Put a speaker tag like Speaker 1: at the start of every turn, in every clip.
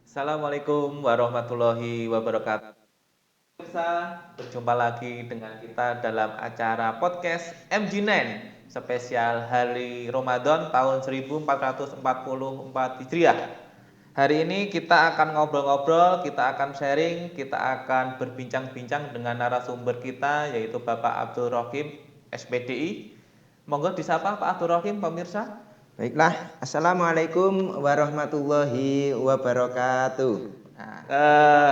Speaker 1: Assalamualaikum warahmatullahi wabarakatuh. Pemirsa, berjumpa lagi dengan kita dalam acara podcast MG9 spesial Hari Ramadan tahun 1444 Hijriah. Hari ini kita akan ngobrol-ngobrol, kita akan sharing, kita akan berbincang-bincang dengan narasumber kita yaitu Bapak Abdul Rohim SPDI. Monggo disapa Pak Abdul Rohim, pemirsa.
Speaker 2: Baiklah, Assalamualaikum warahmatullahi wabarakatuh.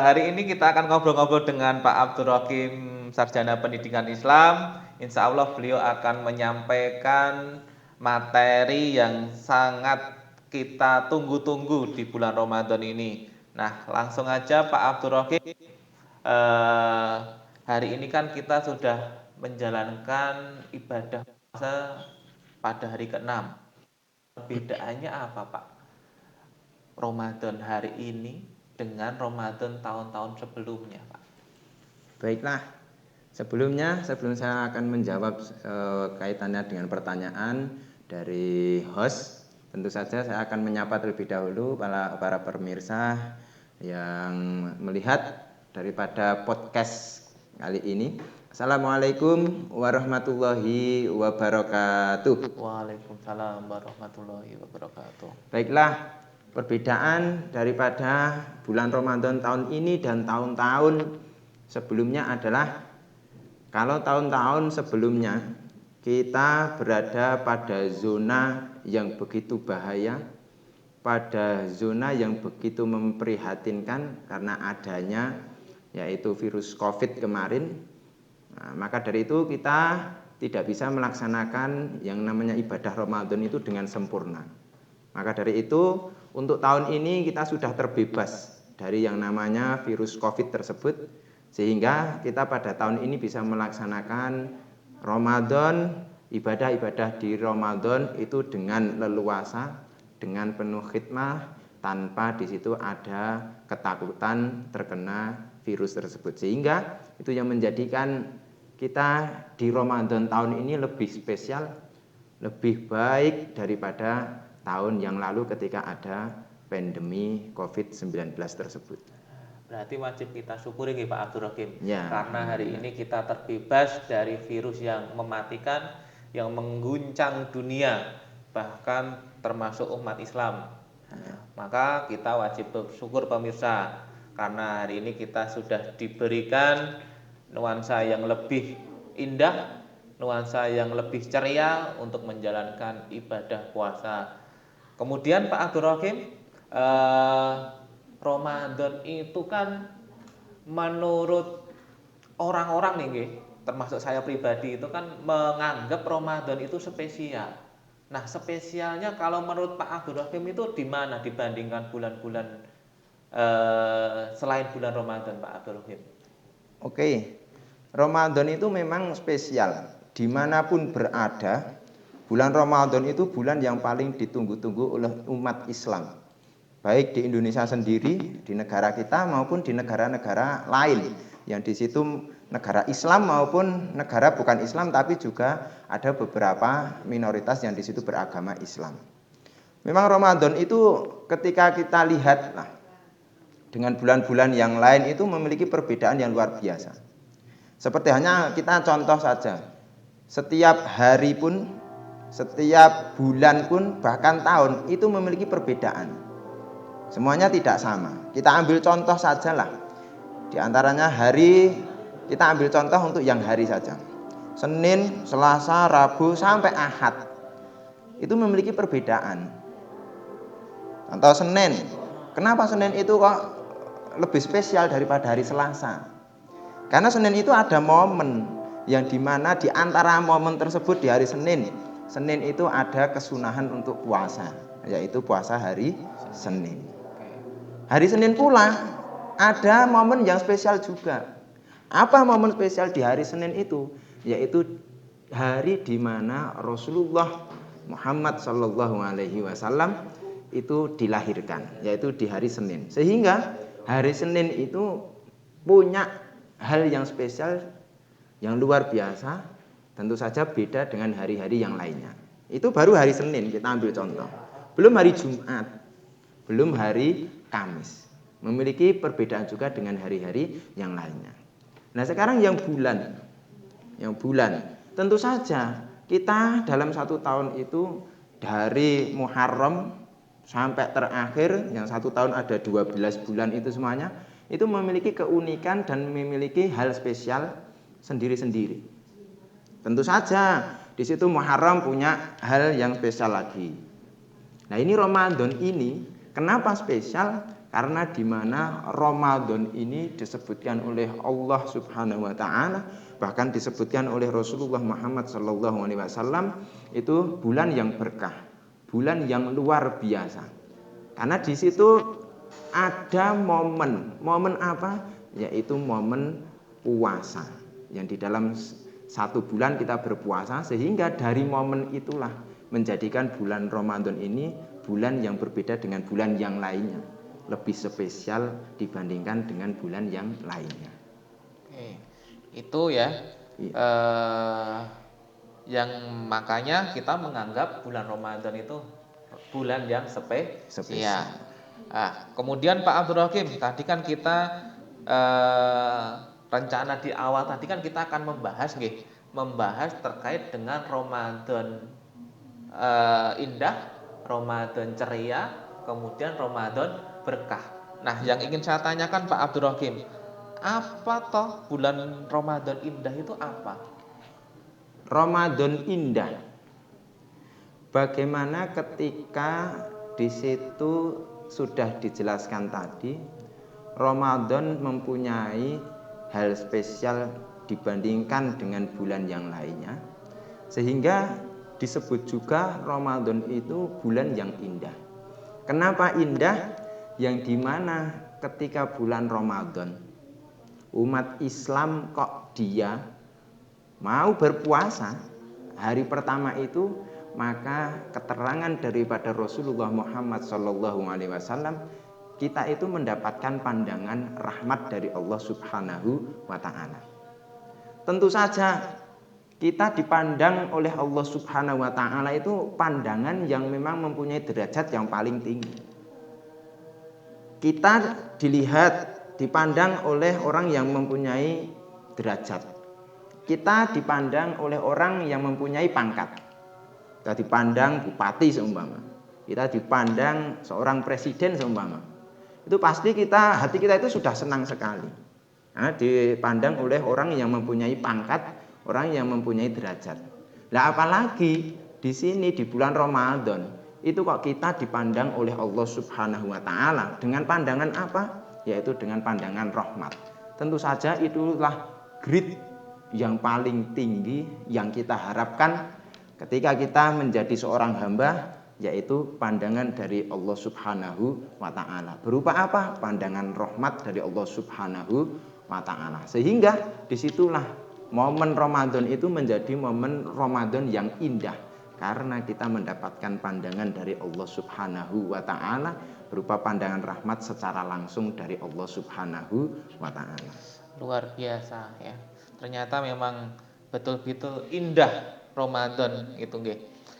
Speaker 1: Hari ini kita akan ngobrol-ngobrol dengan Pak Abdul Rohim, Sarjana Pendidikan Islam. Insya Allah beliau akan menyampaikan materi yang sangat kita tunggu-tunggu di bulan Ramadan ini. Nah, langsung aja Pak Abdul Rohim. Hari ini kan kita sudah menjalankan ibadah puasa pada hari ke-6. Perbedaannya apa, Pak? Ramadan hari ini dengan Ramadan tahun-tahun sebelumnya, Pak.
Speaker 2: Baiklah, sebelum saya akan menjawab kaitannya dengan pertanyaan dari host, tentu saja saya akan menyapa terlebih dahulu para pemirsa yang melihat daripada podcast kali ini. Assalamualaikum warahmatullahi wabarakatuh.
Speaker 1: Waalaikumsalam warahmatullahi wabarakatuh.
Speaker 2: Baiklah, perbedaan daripada bulan Ramadan tahun ini dan tahun-tahun sebelumnya adalah kalau tahun-tahun sebelumnya kita berada pada zona yang begitu bahaya, pada zona yang begitu memprihatinkan karena adanya yaitu virus COVID kemarin. Nah, maka dari itu kita tidak bisa melaksanakan yang namanya ibadah Ramadan itu dengan sempurna. Maka dari itu, untuk tahun ini kita sudah terbebas dari yang namanya virus COVID tersebut, sehingga kita pada tahun ini bisa melaksanakan Ramadan, ibadah-ibadah di Ramadan itu dengan leluasa, dengan penuh khidmah, tanpa di situ ada ketakutan terkena virus tersebut. Sehingga itu yang menjadikan kita di Ramadan tahun ini lebih spesial, lebih baik daripada tahun yang lalu ketika ada pandemi COVID-19 tersebut.
Speaker 1: Berarti wajib kita syukuri nih Pak Abdul Rohim.
Speaker 2: Ya,
Speaker 1: karena hari ini kita terbebas dari virus yang mematikan, yang mengguncang dunia, bahkan termasuk umat Islam. Maka kita wajib bersyukur pemirsa, karena hari ini kita sudah diberikan nuansa yang lebih indah, nuansa yang lebih ceria untuk menjalankan ibadah puasa. Kemudian Pak Abdul Rohim, Ramadan itu kan menurut orang-orang nih, termasuk saya pribadi itu kan menganggap Ramadan itu spesial. Nah, spesialnya kalau menurut Pak Abdul Rohim itu di mana dibandingkan bulan-bulan selain bulan Ramadan, Pak Abdul Rohim?
Speaker 2: Oke, Ramadan itu memang spesial. Dimanapun berada, bulan Ramadan itu bulan yang paling ditunggu-tunggu oleh umat Islam. Baik di Indonesia sendiri, di negara kita maupun di negara-negara lain. Yang di situ negara Islam maupun negara bukan Islam, tapi juga ada beberapa minoritas yang di situ beragama Islam. Memang Ramadan itu ketika kita lihat dengan bulan-bulan yang lain itu memiliki perbedaan yang luar biasa. Seperti hanya kita contoh saja, setiap hari pun, setiap bulan pun, bahkan tahun itu memiliki perbedaan. Semuanya tidak sama. Kita ambil contoh sajalah. Di antaranya hari, kita ambil contoh untuk yang hari saja. Senin, Selasa, Rabu, sampai Ahad. Itu memiliki perbedaan. Contoh Senin. Kenapa Senin itu kok lebih spesial daripada hari Selasa? Karena Senin itu ada momen yang dimana di antara momen tersebut di hari Senin itu ada kesunahan untuk puasa, yaitu puasa hari Senin. Hari Senin pula ada momen yang spesial juga. Apa momen spesial di hari Senin itu? Yaitu hari di mana Rasulullah Muhammad SAW itu dilahirkan, yaitu di hari Senin. Sehingga hari Senin itu punya hal yang spesial, yang luar biasa, tentu saja beda dengan hari-hari yang lainnya. Itu baru hari Senin, kita ambil contoh. Belum hari Jumat, belum hari Kamis. Memiliki perbedaan juga dengan hari-hari yang lainnya. Nah, sekarang yang bulan. Tentu saja kita dalam 1 tahun itu dari Muharram sampai terakhir, yang 1 tahun ada 12 bulan itu semuanya, itu memiliki keunikan dan memiliki hal spesial sendiri-sendiri. Tentu saja di situ Muharram punya hal yang spesial lagi. Nah, ini Ramadan ini kenapa spesial? Karena di mana Ramadan ini disebutkan oleh Allah Subhanahu wa taala, bahkan disebutkan oleh Rasulullah Muhammad sallallahu alaihi wasallam, itu bulan yang berkah, bulan yang luar biasa. Karena di situ ada momen apa? Yaitu momen puasa. Yang di dalam 1 bulan kita berpuasa, sehingga dari momen itulah menjadikan bulan Ramadan ini bulan yang berbeda dengan bulan yang lainnya, lebih spesial dibandingkan dengan bulan yang lainnya.
Speaker 1: Oke, itu ya, yang makanya kita menganggap bulan Ramadan itu bulan yang spesial. Kemudian Pak Abdul Rahim, tadi kan kita rencana di awal tadi kan kita akan membahas terkait dengan Ramadan indah, Ramadan ceria, kemudian Ramadan berkah. Nah, yang ingin saya tanyakan Pak Abdul Rahim, apa toh bulan Ramadan indah itu apa?
Speaker 2: Ramadan indah, bagaimana ketika di situ sudah dijelaskan tadi, Ramadan mempunyai hal spesial dibandingkan dengan bulan yang lainnya, sehingga disebut juga Ramadan itu bulan yang indah. Kenapa indah? Yang dimana ketika bulan Ramadan umat Islam kok dia mau berpuasa hari pertama itu, maka keterangan daripada Rasulullah Muhammad SAW, kita itu mendapatkan pandangan rahmat dari Allah Subhanahu wa taala. Tentu saja kita dipandang oleh Allah Subhanahu wa taala itu pandangan yang memang mempunyai derajat yang paling tinggi. Kita dipandang oleh orang yang mempunyai derajat. Kita dipandang oleh orang yang mempunyai pangkat. Kita dipandang bupati seumpama. Kita dipandang seorang presiden seumpama. Itu pasti hati kita itu sudah senang sekali. Nah, dipandang oleh orang yang mempunyai pangkat, orang yang mempunyai derajat. Lah apalagi di sini di bulan Ramadan, itu kok kita dipandang oleh Allah Subhanahu wa taala dengan pandangan apa? Yaitu dengan pandangan rahmat. Tentu saja itulah grade yang paling tinggi yang kita harapkan ketika kita menjadi seorang hamba, yaitu pandangan dari Allah Subhanahu wa taala. Berupa apa? Pandangan rahmat dari Allah Subhanahu wa taala. Sehingga disitulah momen Ramadan itu menjadi momen Ramadan yang indah, karena kita mendapatkan pandangan dari Allah Subhanahu wa taala berupa pandangan rahmat secara langsung dari Allah Subhanahu wa taala.
Speaker 1: Luar biasa ya. Ternyata memang betul-betul indah Ramadan itu nggih.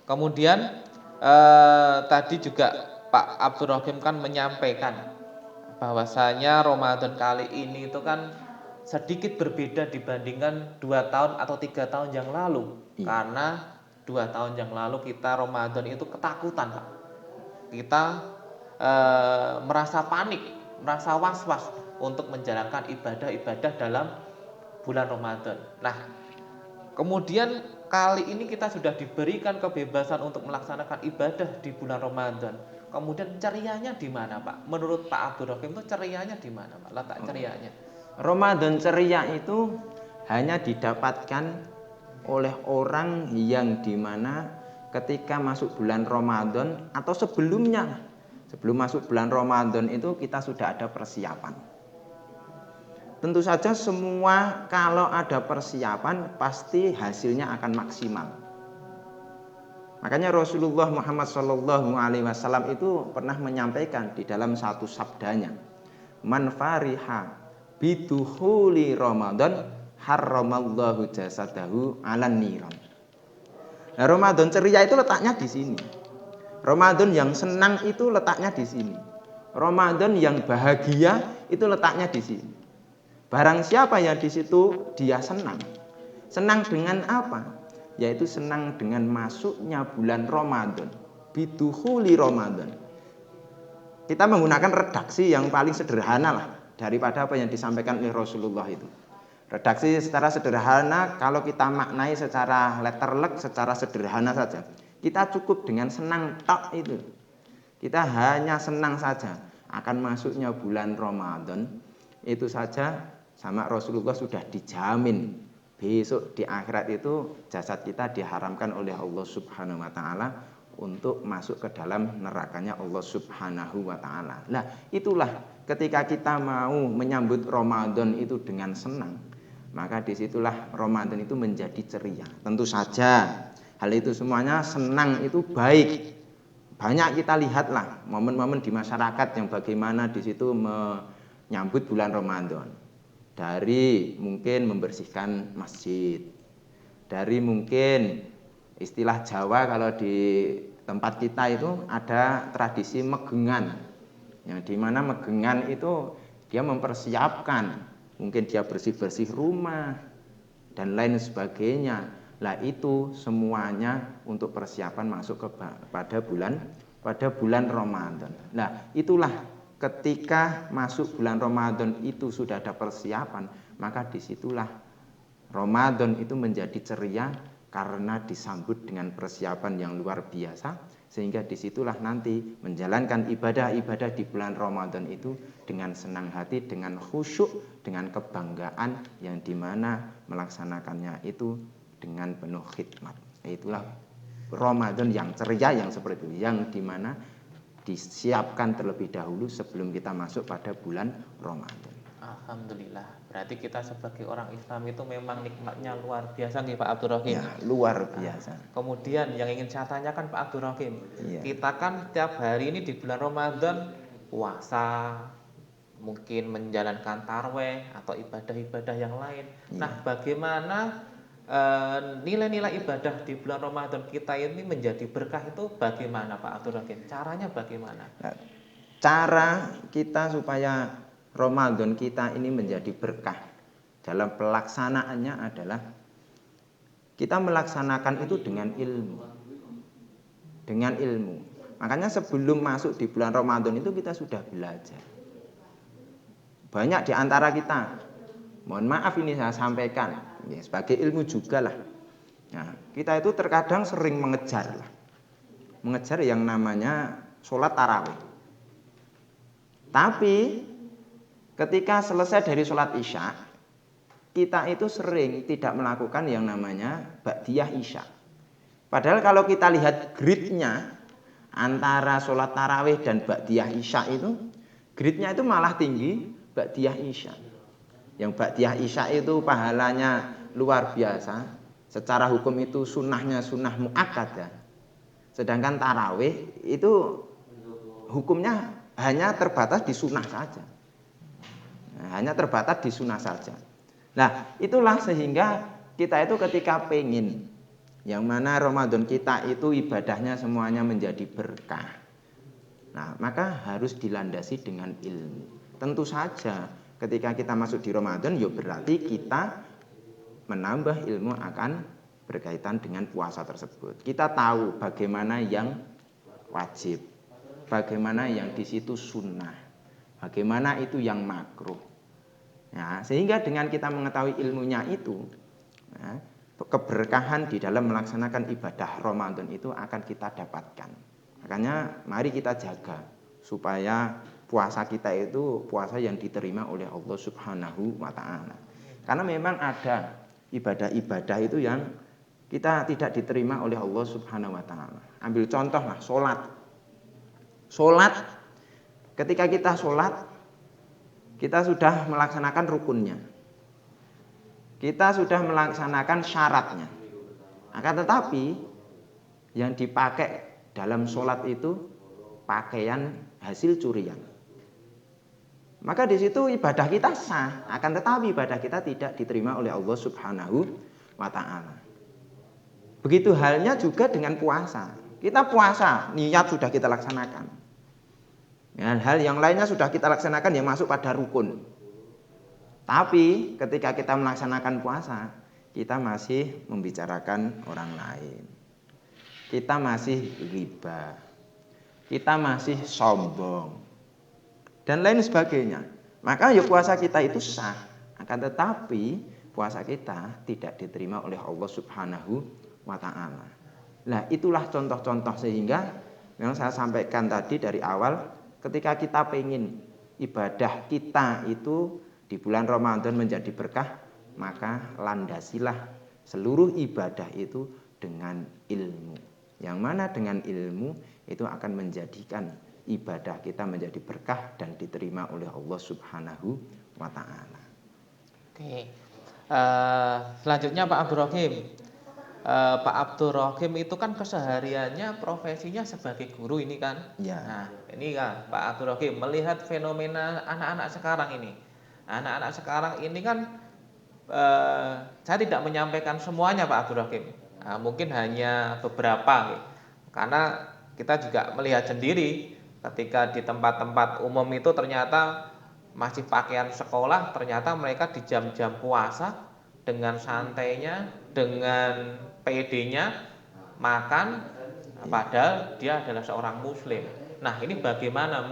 Speaker 1: Kemudian tadi juga Pak Abdul Rahim kan menyampaikan bahwasanya Ramadan kali ini itu kan sedikit berbeda dibandingkan 2 tahun atau 3 tahun yang lalu. Karena 2 tahun yang lalu kita Ramadan itu ketakutan, Pak. Kita merasa panik, merasa was-was untuk menjalankan ibadah-ibadah dalam bulan Ramadan. Nah, kemudian kali ini kita sudah diberikan kebebasan untuk melaksanakan ibadah di bulan Ramadan. Kemudian cerianya di mana, Pak? Menurut Pak Abdul Rahim itu cerianya di mana, Pak? Letak cerianya.
Speaker 2: Ramadan ceria itu hanya didapatkan oleh orang yang dimana ketika masuk bulan Ramadan atau sebelum masuk bulan Ramadan itu kita sudah ada persiapan. Tentu saja semua kalau ada persiapan pasti hasilnya akan maksimal. Makanya Rasulullah Muhammad SAW itu pernah menyampaikan di dalam satu sabdanya, man fariha bidukhuli Ramadan harramallahu jasadahu 'alan niran. Nah, Ramadan ceria itu letaknya di sini. Ramadan yang senang itu letaknya di sini. Ramadan yang bahagia itu letaknya di sini. Barang siapa yang di situ dia senang. Senang dengan apa? Yaitu senang dengan masuknya bulan Ramadan. Bidukhuli Ramadan. Kita menggunakan redaksi yang paling sederhana lah daripada apa yang disampaikan oleh Rasulullah itu. Redaksi secara sederhana kalau kita maknai secara letterlek, secara sederhana saja. Kita cukup dengan senang tok itu. Kita hanya senang saja akan masuknya bulan Ramadan. Itu saja sama Rasulullah sudah dijamin. Besok di akhirat itu jasad kita diharamkan oleh Allah Subhanahu wa taala untuk masuk ke dalam nerakanya Allah Subhanahu wa taala. Nah, itulah ketika kita mau menyambut Ramadan itu dengan senang, maka disitulah Ramadan itu menjadi ceria. Tentu saja hal itu semuanya senang itu baik. Banyak kita lihatlah momen-momen di masyarakat yang bagaimana di situ menyambut bulan Ramadan. Dari mungkin membersihkan masjid, dari mungkin istilah Jawa kalau di tempat kita itu ada tradisi megengan, yang dimana megengan itu dia mempersiapkan, mungkin dia bersih-bersih rumah dan lain sebagainya. Lah itu semuanya untuk persiapan masuk pada bulan Ramadan. Nah itulah ketika masuk bulan Ramadan itu sudah ada persiapan, maka disitulah Ramadan itu menjadi ceria karena disambut dengan persiapan yang luar biasa, sehingga disitulah nanti menjalankan ibadah-ibadah di bulan Ramadan itu dengan senang hati, dengan khusyuk, dengan kebanggaan yang dimana melaksanakannya itu dengan penuh khidmat. Itulah Ramadan yang ceria yang seperti itu, yang dimana disiapkan terlebih dahulu sebelum kita masuk pada bulan Ramadan.
Speaker 1: Alhamdulillah. Berarti kita sebagai orang Islam itu memang nikmatnya luar biasa nih Pak Abdul Rahim.
Speaker 2: Ya, luar biasa.
Speaker 1: Kemudian yang ingin saya tanyakan Pak Abdul Rahim,
Speaker 2: Ya.
Speaker 1: kita kan tiap hari ini di bulan Ramadan puasa, mungkin menjalankan tarweh atau ibadah-ibadah yang lain.
Speaker 2: Ya.
Speaker 1: Nah, bagaimana nilai-nilai ibadah di bulan Ramadan kita ini menjadi berkah itu bagaimana Pak Abdul Rahim? Caranya bagaimana?
Speaker 2: Nah, cara kita supaya Ramadan kita ini menjadi berkah dalam pelaksanaannya adalah kita melaksanakan itu dengan ilmu. Dengan ilmu. Makanya sebelum masuk di bulan Ramadan itu kita sudah belajar. Banyak di antara kita, mohon maaf ini saya sampaikan, ya, sebagai ilmu juga lah. Nah, kita itu terkadang sering mengejar yang namanya sholat tarawih. Tapi ketika selesai dari sholat isya, kita itu sering tidak melakukan yang namanya ba'diyah isya. Padahal kalau kita lihat gridnya antara sholat tarawih dan ba'diyah isya itu, gridnya itu malah tinggi ba'diyah isya. Yang ba'diyah isya itu pahalanya luar biasa. Secara hukum itu sunnahnya sunnah mu'akkadah. Sedangkan tarawih itu hukumnya hanya terbatas di sunnah saja. Hanya terbatas di sunnah saja. Nah, itulah sehingga kita itu ketika pengen yang mana Ramadan kita itu ibadahnya semuanya menjadi berkah. Nah, maka harus dilandasi dengan ilmu. Tentu saja ketika kita masuk di Ramadan, ya berarti kita menambah ilmu akan berkaitan dengan puasa tersebut. Kita tahu bagaimana yang wajib, bagaimana yang di situ sunnah, bagaimana itu yang makruh. Ya, sehingga dengan kita mengetahui ilmunya itu, ya, keberkahan di dalam melaksanakan ibadah Ramadan itu akan kita dapatkan. Makanya mari kita jaga supaya puasa kita itu puasa yang diterima oleh Allah Subhanahu wa taala. Karena memang ada ibadah-ibadah itu yang kita tidak diterima oleh Allah Subhanahu wa taala. Ambil contoh lah, sholat. Sholat, ketika kita sholat, kita sudah melaksanakan rukunnya. Kita sudah melaksanakan syaratnya. Akan tetapi yang dipakai dalam sholat itu pakaian hasil curian. Maka di situ ibadah kita sah, akan tetapi ibadah kita tidak diterima oleh Allah Subhanahu wa taala. Begitu halnya juga dengan puasa. Kita puasa, niat sudah kita laksanakan. Hal-hal yang lainnya sudah kita laksanakan yang masuk pada rukun. Tapi ketika kita melaksanakan puasa, kita masih membicarakan orang lain. Kita masih riba. Kita masih sombong. Dan lain sebagainya. Maka ya puasa kita itu sah. Akan tetapi puasa kita tidak diterima oleh Allah Subhanahu wa ta'ala. Nah, itulah contoh-contoh sehingga yang saya sampaikan tadi dari awal, ketika kita pengen ibadah kita itu di bulan Ramadan menjadi berkah, maka landasilah seluruh ibadah itu dengan ilmu. Yang mana dengan ilmu itu akan menjadikan ibadah kita menjadi berkah dan diterima oleh Allah Subhanahu wa ta'ala.
Speaker 1: Oke. Selanjutnya Pak Abdul Rohim. Pak Abdul Rohim itu kan kesehariannya profesinya sebagai guru ini kan.
Speaker 2: Ya.
Speaker 1: Nah, ini kan Pak Abdul Rohim melihat fenomena anak-anak sekarang ini. Anak-anak sekarang ini kan saya tidak menyampaikan semuanya Pak Abdul Rohim. Nah, mungkin hanya beberapa. Karena kita juga melihat sendiri ketika di tempat-tempat umum itu ternyata masih pakaian sekolah, ternyata mereka di jam-jam puasa dengan santainya, dengan PD-nya makan, padahal dia adalah seorang muslim. Nah, ini bagaimana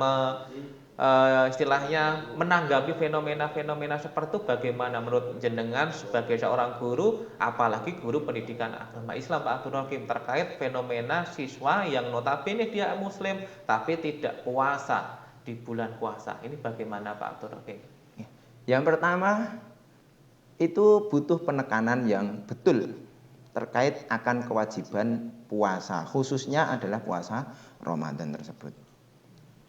Speaker 1: istilahnya menanggapi fenomena-fenomena seperti itu, bagaimana menurut jenengan sebagai seorang guru, apalagi guru pendidikan agama Islam Pak Abdul Rohim, terkait fenomena siswa yang notabene dia muslim tapi tidak puasa di bulan puasa. Ini bagaimana Pak Abdul Rohim?
Speaker 2: Yang pertama itu butuh penekanan yang betul terkait akan kewajiban puasa, khususnya adalah puasa Ramadan tersebut.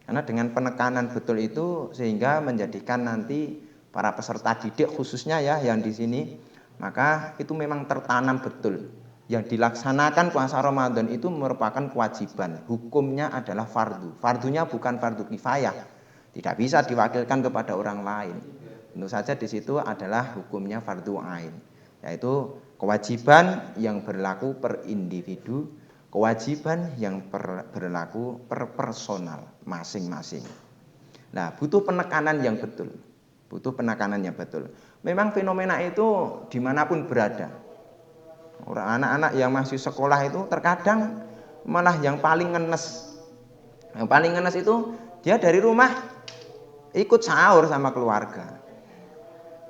Speaker 2: Karena dengan penekanan betul itu sehingga menjadikan nanti para peserta didik khususnya ya yang di sini, maka itu memang tertanam betul. Yang dilaksanakan puasa Ramadan itu merupakan kewajiban. Hukumnya adalah fardu. Fardunya bukan fardu kifayah. Tidak bisa diwakilkan kepada orang lain. Tentu saja di situ adalah hukumnya fardu ain, yaitu kewajiban yang berlaku per individu, kewajiban yang berlaku per personal masing-masing. Nah, butuh penekanan yang betul. Butuh penekanan yang betul. Memang fenomena itu dimanapun berada. Orang anak-anak yang masih sekolah itu terkadang malah yang paling ngenes. Yang paling ngenes itu dia dari rumah ikut sahur sama keluarga.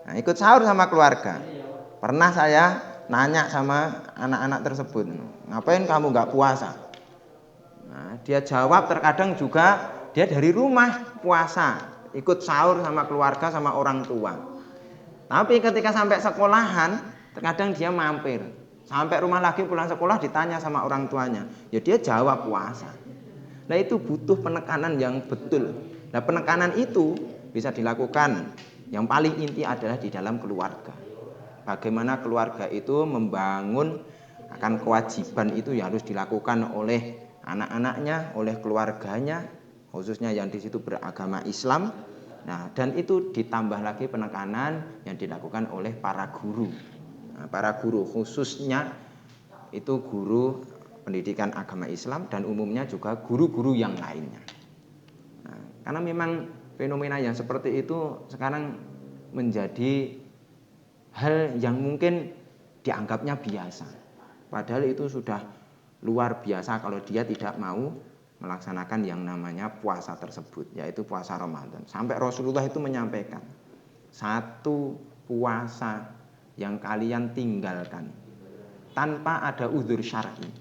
Speaker 2: Nah, ikut sahur sama keluarga. Pernah saya nanya sama anak-anak tersebut, ngapain kamu nggak puasa? Nah, dia jawab terkadang juga dia dari rumah puasa, ikut sahur sama keluarga sama orang tua. Tapi ketika sampai sekolahan, terkadang dia mampir. Sampai rumah lagi pulang sekolah ditanya sama orang tuanya, ya dia jawab puasa. Nah, itu butuh penekanan yang betul. Nah, penekanan itu bisa dilakukan. Yang paling inti adalah di dalam keluarga. Bagaimana keluarga itu membangun akan kewajiban itu yang harus dilakukan oleh anak-anaknya, oleh keluarganya, khususnya yang di situ beragama Islam. Nah, dan itu ditambah lagi penekanan yang dilakukan oleh para guru. Nah, para guru khususnya itu guru pendidikan agama Islam dan umumnya juga guru-guru yang lainnya. Nah, karena memang fenomena yang seperti itu sekarang menjadi hal yang mungkin dianggapnya biasa. Padahal itu sudah luar biasa kalau dia tidak mau melaksanakan yang namanya puasa tersebut, yaitu puasa Ramadan. Sampai Rasulullah itu menyampaikan, satu puasa yang kalian tinggalkan tanpa ada uzur syar'i,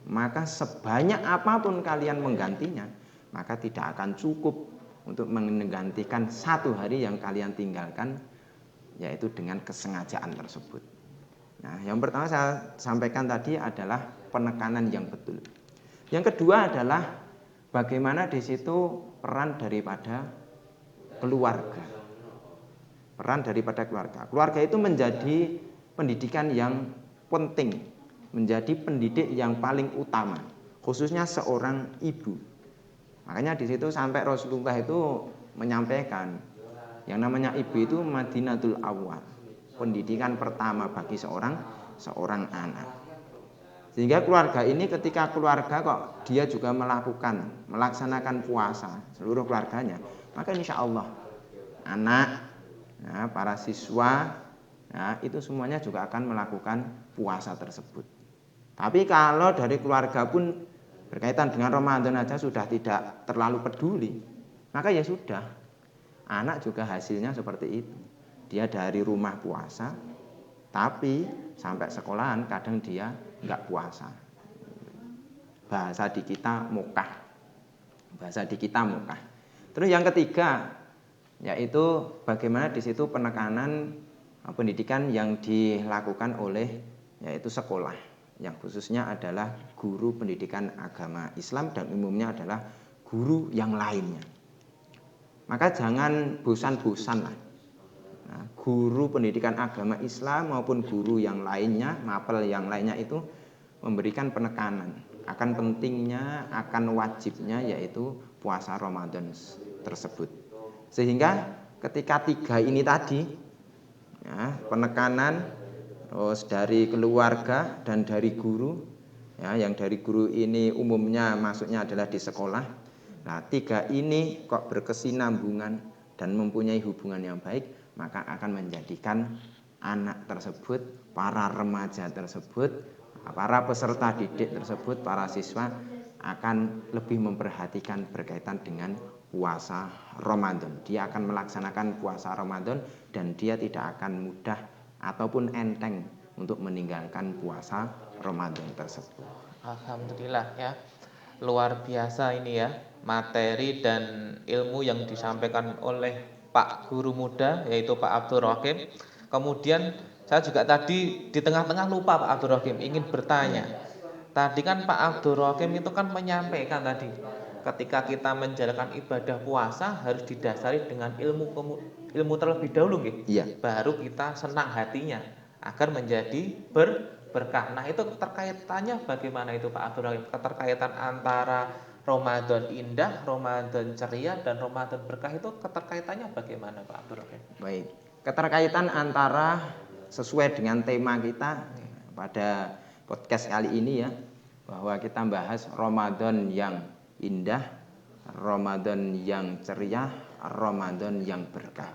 Speaker 2: maka sebanyak apapun kalian menggantinya, maka tidak akan cukup untuk menggantikan satu hari yang kalian tinggalkan, yaitu dengan kesengajaan tersebut. Nah, yang pertama saya sampaikan tadi adalah penekanan yang betul. Yang kedua adalah bagaimana di situ peran daripada keluarga. Peran daripada keluarga. Keluarga itu menjadi pendidikan yang penting, menjadi pendidik yang paling utama, khususnya seorang ibu. Makanya di situ sampai Rasulullah itu menyampaikan yang namanya ibu itu Madinatul Awwal, pendidikan pertama bagi seorang anak. Sehingga keluarga ini ketika keluarga kok dia juga melaksanakan puasa seluruh keluarganya, maka insya Allah anak, ya, para siswa, ya, itu semuanya juga akan melakukan puasa tersebut. Tapi kalau dari keluarga pun berkaitan dengan Ramadan aja sudah tidak terlalu peduli, maka ya sudah, anak juga hasilnya seperti itu. Dia dari rumah puasa, tapi sampai sekolahan kadang dia nggak puasa. Bahasa di kita mukah. Terus yang ketiga, yaitu bagaimana di situ penekanan pendidikan yang dilakukan oleh yaitu sekolah, yang khususnya adalah guru pendidikan agama Islam dan umumnya adalah guru yang lainnya. Maka jangan bosan-bosan lah. Nah, guru pendidikan agama Islam maupun guru yang lainnya, mapel yang lainnya itu memberikan penekanan akan pentingnya, akan wajibnya yaitu puasa Ramadan tersebut. Sehingga ketika tiga ini tadi, ya, penekanan terus dari keluarga dan dari guru, ya, yang dari guru ini umumnya masuknya adalah di sekolah. Nah, tiga ini kok berkesinambungan dan mempunyai hubungan yang baik, maka akan menjadikan anak tersebut, para remaja tersebut, para peserta didik tersebut, para siswa akan lebih memperhatikan berkaitan dengan puasa Ramadan. Dia akan melaksanakan puasa Ramadan dan dia tidak akan mudah ataupun enteng untuk meninggalkan puasa Ramadan tersebut.
Speaker 1: Alhamdulillah ya. Luar biasa ini ya, materi dan ilmu yang disampaikan oleh Pak Guru Muda yaitu Pak Abdul Rohim. Kemudian saya juga tadi di tengah-tengah lupa Pak Abdul Rohim ingin bertanya. Tadi kan Pak Abdul Rohim itu kan menyampaikan tadi ketika kita menjalankan ibadah puasa harus didasari dengan ilmu terlebih dahulu nggih.
Speaker 2: Iya.
Speaker 1: Baru kita senang hatinya agar menjadi berkah. Nah, itu keterkaitannya bagaimana itu Pak Abdul Rahim? Keterkaitan antara Ramadan indah, Ramadan ceria, dan Ramadan berkah itu keterkaitannya bagaimana Pak Abdul Rahim?
Speaker 2: Baik, keterkaitan antara sesuai dengan tema kita pada podcast kali ini ya, bahwa kita bahas Ramadan yang indah, Ramadan yang ceria, Ramadan yang berkah.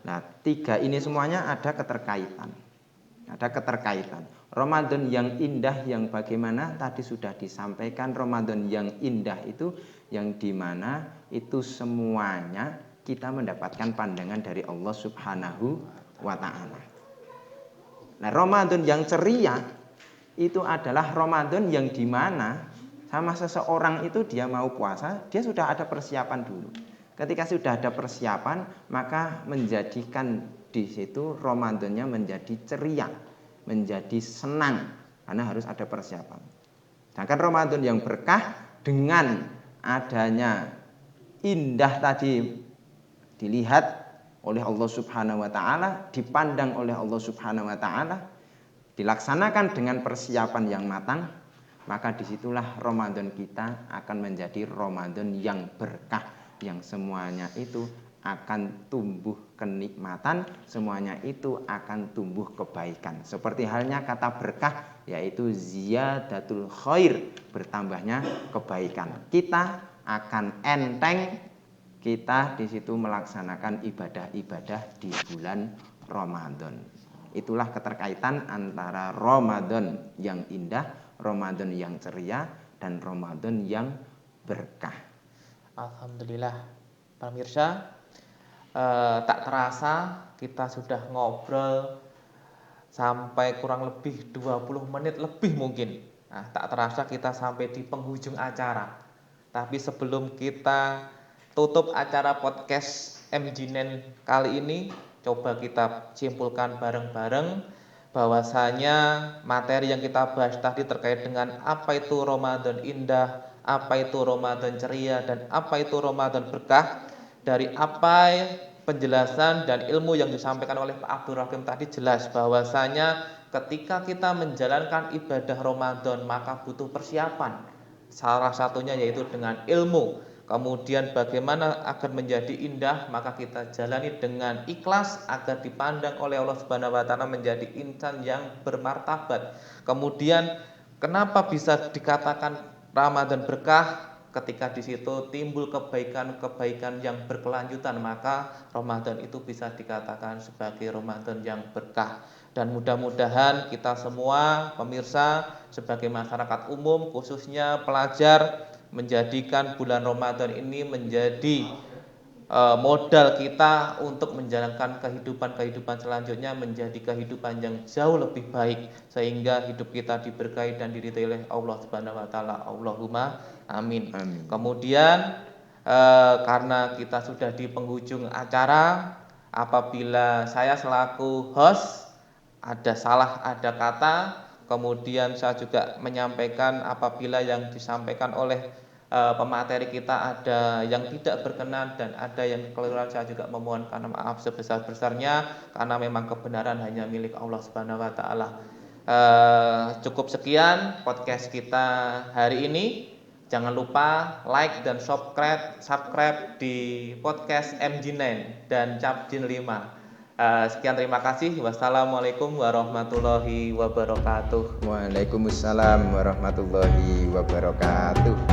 Speaker 2: Nah, tiga ini semuanya ada keterkaitan. Ramadan yang indah yang bagaimana tadi sudah disampaikan. Ramadan yang indah itu yang dimana itu semuanya kita mendapatkan pandangan dari Allah Subhanahu wa ta'ala. Nah, Ramadan yang ceria itu adalah Ramadan yang dimana sama seseorang itu dia mau puasa, dia sudah ada persiapan dulu. Ketika sudah ada persiapan, maka menjadikan di situ Ramadannya menjadi ceria, menjadi senang, karena harus ada persiapan. Sedangkan Ramadan yang berkah dengan adanya indah tadi dilihat oleh Allah Subhanahu wa ta'ala, dipandang oleh Allah Subhanahu wa ta'ala, dilaksanakan dengan persiapan yang matang, maka disitulah Ramadan kita akan menjadi Ramadan yang berkah, yang semuanya itu akan tumbuh kenikmatan, semuanya itu akan tumbuh kebaikan. Seperti halnya kata berkah, yaitu ziyadatul khair, bertambahnya kebaikan. Kita akan enteng, kita di situ melaksanakan ibadah-ibadah di bulan Ramadan. Itulah keterkaitan antara Ramadan yang indah, Ramadan yang ceria, dan Ramadan yang berkah.
Speaker 1: Alhamdulillah, pemirsa, tak terasa kita sudah ngobrol sampai kurang lebih 20 menit lebih mungkin. Nah, tak terasa kita sampai di penghujung acara. Tapi sebelum kita tutup acara podcast MJNen kali ini, coba kita simpulkan bareng-bareng bahwasanya materi yang kita bahas tadi terkait dengan apa itu Ramadan indah, apa itu Ramadan ceria, dan apa itu Ramadan berkah. Dari apa penjelasan dan ilmu yang disampaikan oleh Pak Abdul Rahim tadi jelas bahwasanya ketika kita menjalankan ibadah Ramadan maka butuh persiapan. Salah satunya yaitu dengan ilmu. Kemudian bagaimana agar menjadi indah, maka kita jalani dengan ikhlas agar dipandang oleh Allah Subhanahu wa taala menjadi insan yang bermartabat. Kemudian Kenapa bisa dikatakan Ramadan berkah? Ketika di situ timbul kebaikan-kebaikan yang berkelanjutan, maka Ramadan itu bisa dikatakan sebagai Ramadan yang berkah. Dan mudah-mudahan kita semua pemirsa sebagai masyarakat umum, khususnya pelajar, menjadikan bulan Ramadan ini menjadi modal kita untuk menjalankan kehidupan selanjutnya menjadi kehidupan yang jauh lebih baik, sehingga hidup kita diberkahi dan diridhai oleh Allah Subhanahu wa taala. Allahumma amin.
Speaker 2: Amin.
Speaker 1: Kemudian karena kita sudah di penghujung acara, apabila saya selaku host ada salah ada kata, kemudian saya juga menyampaikan apabila yang disampaikan oleh pemateri kita ada yang tidak berkenan dan ada yang keliruan, saya juga memohonkan maaf sebesar-besarnya, karena memang kebenaran hanya milik Allah Subhanahu wa taala. Cukup sekian podcast kita hari ini. Jangan lupa like dan subscribe di podcast MG9 dan Capjin 5. Sekian, terima kasih. Wassalamualaikum warahmatullahi wabarakatuh.
Speaker 2: Waalaikumsalam warahmatullahi wabarakatuh.